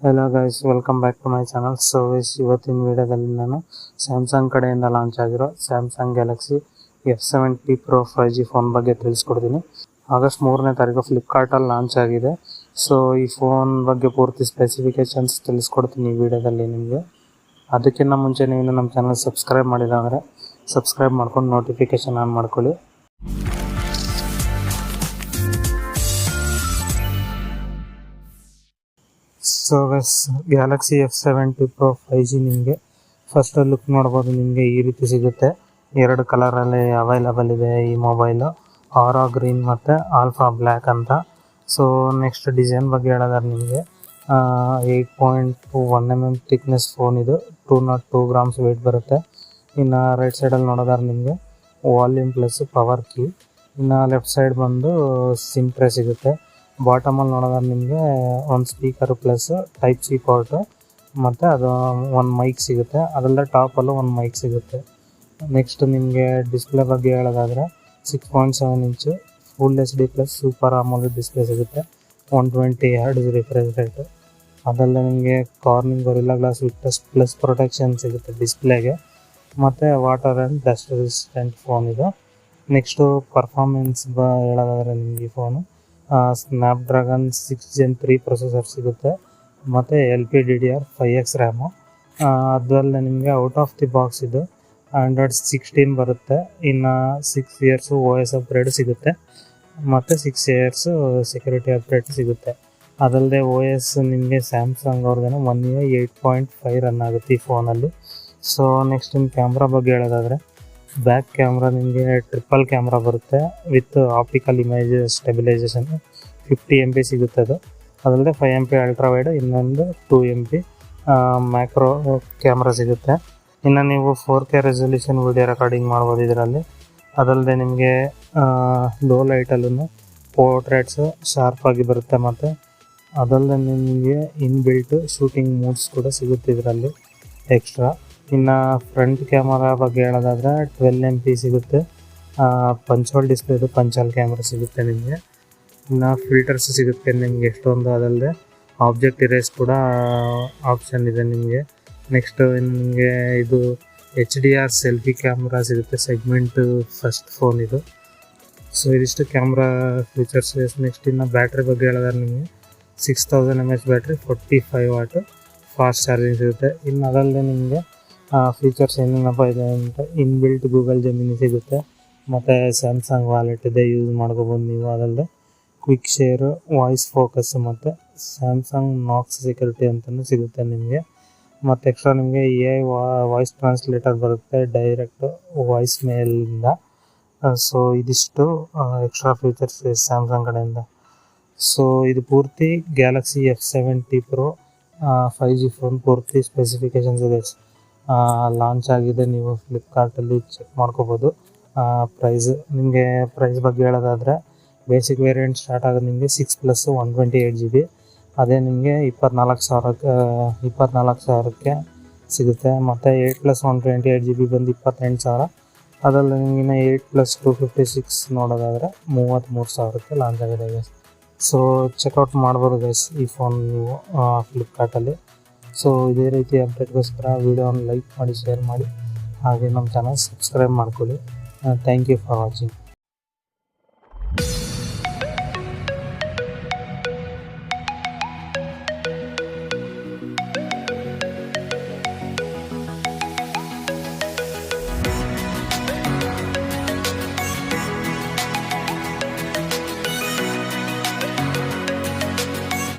Hello guys, welcome back to my channel. So ಇವತ್ತಿನ ವಿಡಿಯೋದಲ್ಲಿ ನಾನು ಸ್ಯಾಮ್ಸಂಗ್ ಕಡೆಯಿಂದ ಲಾಂಚ್ ಆಗಿರೋ Samsung Galaxy F70 Pro 5G phone ಬಗ್ಗೆ ತಿಳಿಸ್ಕೊಡ್ತೀನಿ. ಆಗಸ್ಟ್ 3ನೇ ತಾರೀಕು ಫ್ಲಿಪ್ಕಾರ್ಟಲ್ಲಿ ಲಾಂಚ್ ಆಗಿದೆ. ಸೊ ಈ ಫೋನ್ ಬಗ್ಗೆ ಪೂರ್ತಿ ಸ್ಪೆಸಿಫಿಕೇಶನ್ಸ್ ತಿಳಿಸ್ಕೊಡ್ತೀನಿ ಈ ವಿಡಿಯೋದಲ್ಲಿ ನಿಮಗೆ. ಅದಕ್ಕಿಂತ ಮುಂಚೆ ನೀವು ನಮ್ಮ ಚಾನಲ್ ಸಬ್ಸ್ಕ್ರೈಬ್ ಮಾಡಿಲ್ಲ ಅಂದರೆ ಸಬ್ಸ್ಕ್ರೈಬ್ ಮಾಡ್ಕೊಂಡು ನೋಟಿಫಿಕೇಶನ್ ಆನ್ ಮಾಡ್ಕೊಳ್ಳಿ. So Galaxy F70 Pro 5G ನಿಮಗೆ ಫಸ್ಟ್ ಲುಕ್ ನೋಡ್ಬೋದು. ನಿಮಗೆ ಈ ರೀತಿ ಸಿಗುತ್ತೆ. 2 ಕಲರಲ್ಲಿ ಅವೈಲಬಲ್ ಇದೆ ಈ ಮೊಬೈಲು, ಆರಾ ಗ್ರೀನ್ ಮತ್ತು ಆಲ್ಫಾ ಬ್ಲ್ಯಾಕ್ ಅಂತ. ಸೊ ನೆಕ್ಸ್ಟ್ ಡಿಸೈನ್ ಬಗ್ಗೆ ಹೇಳೋದಾದ್ರೆ ನಿಮಗೆ 8.1 mm ಥಿಕ್ನೆಸ್ ಫೋನ್ ಇದು, 202 grams ವೆಯ್ಟ್ ಬರುತ್ತೆ. ಇನ್ನು ರೈಟ್ ಸೈಡಲ್ಲಿ ನೋಡೋದಾದ್ರೆ ನಿಮಗೆ ವಾಲ್ಯೂಮ್ ಪ್ಲಸ್ ಪವರ್ ಕೀ. ಇನ್ನು ಲೆಫ್ಟ್ ಸೈಡ್ ಬಂದು ಸಿಮ್ ಟ್ರೇ ಸಿಗುತ್ತೆ. ಬಾಟಮಲ್ಲಿ ನೋಡೋದಾದ್ರೆ ನಿಮಗೆ ಒಂದು speaker plus type C port ಮತ್ತು ಅದು ಒಂದು ಮೈಕ್ ಸಿಗುತ್ತೆ. ಅದಲ್ಲದೆ ಟಾಪಲ್ಲೂ ಒಂದು ಮೈಕ್ ಸಿಗುತ್ತೆ. ನೆಕ್ಸ್ಟ್ ನಿಮಗೆ ಡಿಸ್ಪ್ಲೇ ಬಗ್ಗೆ ಹೇಳೋದಾದರೆ 6.7 ಇಂಚು full HD plus super AMOLED display ಸಿಗುತ್ತೆ. 120 Hz ರಿಫ್ರೆಶ್ ರೇಟು. ಅದಲ್ಲದೆ ನಿಮಗೆ Corning Gorilla Glass Victus plus protection ಸಿಗುತ್ತೆ ಡಿಸ್ಪ್ಲೇಗೆ. ಮತ್ತು water and dust resistant phone ಇದು. ನೆಕ್ಸ್ಟು ಪರ್ಫಾರ್ಮೆನ್ಸ್ ಹೇಳೋದಾದರೆ ನಿಮಗೆ ಈ ಫೋನು ಸ್ನ್ಯಾಪ್ಡ್ರ್ಯಾಗನ್ 6 Gen 3 ಪ್ರೊಸೆಸರ್ ಸಿಗುತ್ತೆ ಮತ್ತು LPDDR5X ರ್ಯಾಮು. ಅದರಲ್ಲೇ ನಿಮಗೆ ಔಟ್ ಆಫ್ ದಿ ಬಾಕ್ಸ್ ಇದು Android 16 ಬರುತ್ತೆ. ಇನ್ನು 6 years OS ಅಪ್ಗ್ರೇಡ್ ಸಿಗುತ್ತೆ ಮತ್ತು 6 years ಸೆಕ್ಯೂರಿಟಿ ಅಪ್ಗ್ರೇಡ್ ಸಿಗುತ್ತೆ. ಅದಲ್ಲದೆ OS ನಿಮಗೆ ಸ್ಯಾಮ್ಸಂಗ್ ಅವ್ರದ್ದೇನೋ 1 year 8.5 ರನ್ ಆಗುತ್ತೆ ಈ ಫೋನಲ್ಲಿ. ಸೊ ನೆಕ್ಸ್ಟ್ ನಿಮ್ಮ ಕ್ಯಾಮ್ರಾ ಬಗ್ಗೆ ಹೇಳೋದಾದರೆ ಬ್ಯಾಕ್ ಕ್ಯಾಮ್ರಾ ನಿಮಗೆ ಟ್ರಿಪಲ್ ಕ್ಯಾಮ್ರಾ ಬರುತ್ತೆ with optical image stabilisation. 50 MP ಸಿಗುತ್ತೆ ಅದು. ಅದಲ್ಲದೆ 5 MP ಅಲ್ಟ್ರಾ ವೈಡ್, ಇನ್ನೊಂದು 2 MP ಮ್ಯಾಕ್ರೋ ಕ್ಯಾಮ್ರಾ ಸಿಗುತ್ತೆ. ಇನ್ನು ನೀವು 4K ರೆಸಲ್ಯೂಷನ್ ವಿಡಿಯೋ ರೆಕಾರ್ಡಿಂಗ್ ಮಾಡ್ಬೋದು ಇದರಲ್ಲಿ. ಅದಲ್ಲದೆ ನಿಮಗೆ ಲೋ ಲೈಟಲ್ಲೂ ಪೋರ್ಟ್ರೇಟ್ಸು ಶಾರ್ಪಾಗಿ ಬರುತ್ತೆ. ಮತ್ತು ಅದಲ್ಲದೆ ನಿಮಗೆ ಇನ್ಬಿಲ್ಟ್ ಶೂಟಿಂಗ್ ಮೋಡ್ಸ್ ಕೂಡ ಸಿಗುತ್ತೆ ಇದರಲ್ಲಿ ಎಕ್ಸ್ಟ್ರಾ. ಇನ್ನು ಫ್ರಂಟ್ ಕ್ಯಾಮರಾ ಬಗ್ಗೆ ಹೇಳೋದಾದರೆ 12 MP ಸಿಗುತ್ತೆ. ಪಂಚೋಲ್ ಡಿಸ್ಪ್ಲೇದು ಪಂಚಾಲ್ ಕ್ಯಾಮ್ರಾ ಸಿಗುತ್ತೆ ನಿಮಗೆ. ಇನ್ನು ಫಿಲ್ಟರ್ಸ್ ಸಿಗುತ್ತೆ ನಿಮಗೆ ಎಷ್ಟೊಂದು. ಅದಲ್ಲದೆ ಆಬ್ಜೆಕ್ಟ್ ಇರೇಸ್ ಕೂಡ ಆಪ್ಷನ್ ಇದೆ ನಿಮಗೆ. ನೆಕ್ಸ್ಟ್ ನಿಮಗೆ ಇದು HDR ಸೆಲ್ಫಿ ಕ್ಯಾಮ್ರಾ ಸಿಗುತ್ತೆ, ಸೆಗ್ಮೆಂಟ್ ಫಸ್ಟ್ ಫೋನ್ ಇದು. ಸೊ ಇದಿಷ್ಟು ಕ್ಯಾಮ್ರಾ ಫೀಚರ್ಸ್. ನೆಕ್ಸ್ಟ್ ಇನ್ನು ಬ್ಯಾಟ್ರಿ ಬಗ್ಗೆ ಹೇಳಿದ್ರೆ ನಿಮಗೆ 6000 mAh battery, 45 what fast charging ಸಿಗುತ್ತೆ. ಇನ್ನು ಅದಲ್ಲದೆ ನಿಮಗೆ ಫೀಚರ್ಸ್ ಏನೇನಪ್ಪ ಇದೆ ಅಂತ ಇನ್ಬಿಲ್ಟ್ ಗೂಗಲ್ ಜೆಮಿನಿ ಸಿಗುತ್ತೆ ಮತ್ತು ಸ್ಯಾಮ್ಸಂಗ್ ವಾಲೆಟ್ ಇದೆ, ಯೂಸ್ ಮಾಡ್ಕೋಬೋದು ನೀವು. ಅದಲ್ಲದೆ ಕ್ವಿಕ್ ಶೇರು, ವಾಯ್ಸ್ ಫೋಕಸ್ ಮತ್ತು ಸ್ಯಾಮ್ಸಂಗ್ ನಾಕ್ಸ್ ಸೆಕ್ಯೂರಿಟಿ ಅಂತಲೂ ಸಿಗುತ್ತೆ ನಿಮಗೆ. ಮತ್ತು ಎಕ್ಸ್ಟ್ರಾ ನಿಮಗೆ AI ವಾಯ್ಸ್ ಟ್ರಾನ್ಸ್ಲೇಟರ್ ಬರುತ್ತೆ ಡೈರೆಕ್ಟ್ ವಾಯ್ಸ್ ಮೇಲಿಂದ. ಸೊ ಇದಿಷ್ಟು ಎಕ್ಸ್ಟ್ರಾ ಫೀಚರ್ಸ್ ಸ್ಯಾಮ್ಸಂಗ್ ಕಡೆಯಿಂದ. ಸೊ ಇದು ಪೂರ್ತಿ Galaxy F70 Pro 5G phone ಪೂರ್ತಿ ಸ್ಪೆಸಿಫಿಕೇಷನ್ಸ್ ಇದೆ. ಲಾಂಚ್ ಆಗಿದೆ, ನೀವು ಫ್ಲಿಪ್ಕಾರ್ಟಲ್ಲಿ ಚೆಕ್ ಮಾಡ್ಕೋಬೋದು. ಪ್ರೈಸ್ ಬಗ್ಗೆ ಹೇಳೋದಾದರೆ ಬೇಸಿಕ್ ವೇರಿಯಂಟ್ ಸ್ಟಾರ್ಟ್ ಆಗೋದು ನಿಮಗೆ 6+ 128 GB. ಅದೇ ನಿಮಗೆ 24,000ಕ್ಕೆ ಸಿಗುತ್ತೆ. ಮತ್ತು 8+ 128 GB ಬಂದು 28,000. ಅದರಲ್ಲಿ ನಿಮಗೆ 8+ 256 ನೋಡೋದಾದರೆ 33,000ಕ್ಕೆ ಲಾಂಚ್ ಆಗಿದೆ ಗೈಸ್. ಸೊ ಚೆಕ್ಔಟ್ ಮಾಡ್ಬೋದು ಗೈಸ್ ಈ ಫೋನ್ ನೀವು ಫ್ಲಿಪ್ಕಾರ್ಟಲ್ಲಿ. ಸೊ ಇದೇ ರೀತಿ ಅಪ್ಡೇಟ್ಗೋಸ್ಕರ ವಿಡಿಯೋನ ಲೈಕ್ ಮಾಡಿ, ಶೇರ್ ಮಾಡಿ, ಹಾಗೆ ನಮ್ಮ ಚಾನಲ್ ಸಬ್ಸ್ಕ್ರೈಬ್ ಮಾಡ್ಕೊಳ್ಳಿ. Thank you for watching.